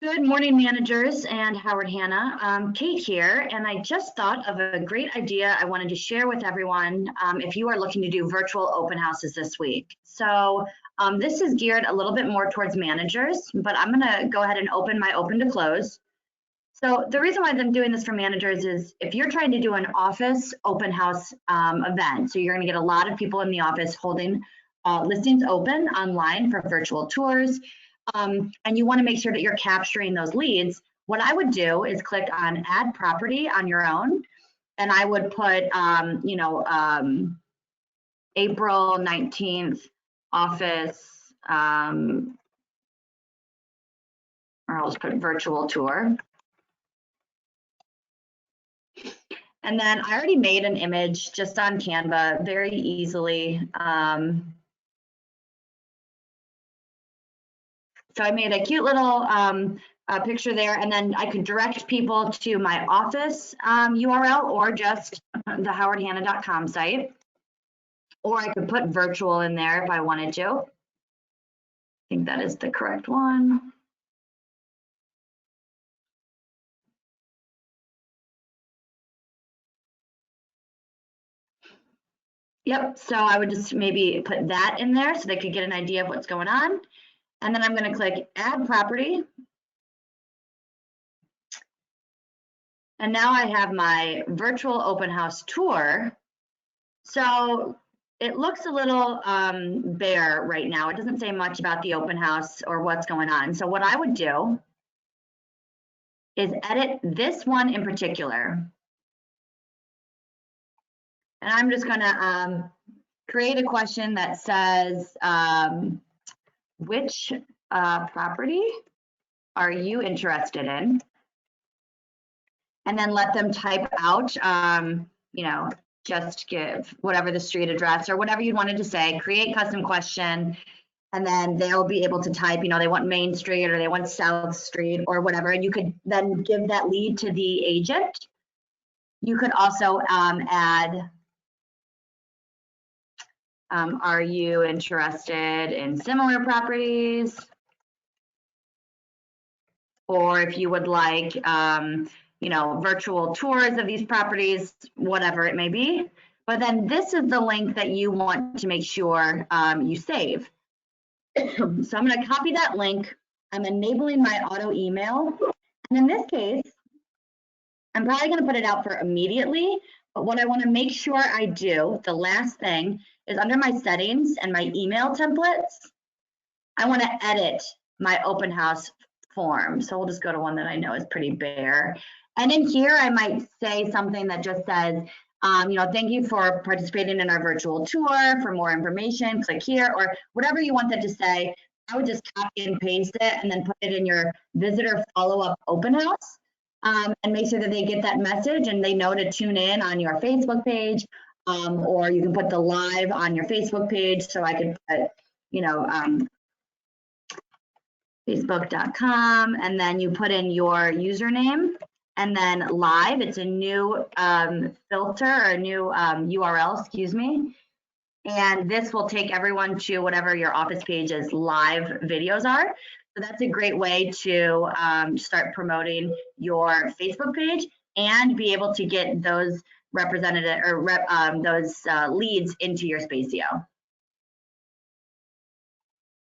Good morning, managers and Howard Hanna. Kate here, and I just thought of a great idea I wanted to share with everyone if you are looking to do virtual open houses this week. So this is geared a little bit more towards managers, but I'm going to go ahead and open my open to close. So the reason why I'm doing this for managers is if you're trying to do an office open house event, so you're going to get a lot of people in the office holding listings open online for virtual tours, and you want to make sure that you're capturing those leads, what I would do is click on add property on your own, and I would put, April 19th office, or I'll just put virtual tour. And then I already made an image just on Canva very easily. So I made a cute little picture there, and then I could direct people to my office URL or just the howardhanna.com site. Or I could put virtual in there if I wanted to. I think that is the correct one. Yep, so I would just maybe put that in there so they could get an idea of what's going on. And then I'm going to click add property. And now I have my virtual open house tour. So it looks a little bare right now. It doesn't say much about the open house or what's going on. So what I would do is edit this one in particular. And I'm just gonna create a question that says, which property are you interested in? And then let them type out, just give whatever the street address or whatever you wanted to say, create custom question, and then they'll be able to type, they want Main Street or they want South Street or whatever, and you could then give that lead to the agent. You could also add, are you interested in similar properties? Or if you would like, virtual tours of these properties, whatever it may be. But then this is the link that you want to make sure you save. So I'm going to copy that link. I'm enabling my auto email. And in this case, I'm probably going to put it out for immediately. But what I want to make sure I do, the last thing, is under my settings and my email templates, I want to edit my open house form. So we'll just go to one that I know is pretty bare. And in here, I might say something that just says, thank you for participating in our virtual tour. For more information, click here, or whatever you want that to say. I would just copy and paste it and then put it in your visitor follow-up open house and make sure that they get that message and they know to tune in on your Facebook page, or you can put the live on your Facebook page. So I could put, facebook.com, and then you put in your username, and then live, it's a new filter or a new URL, excuse me. And this will take everyone to whatever your office page's live videos are. So that's a great way to start promoting your Facebook page and be able to get those representative or those leads into your Spacio.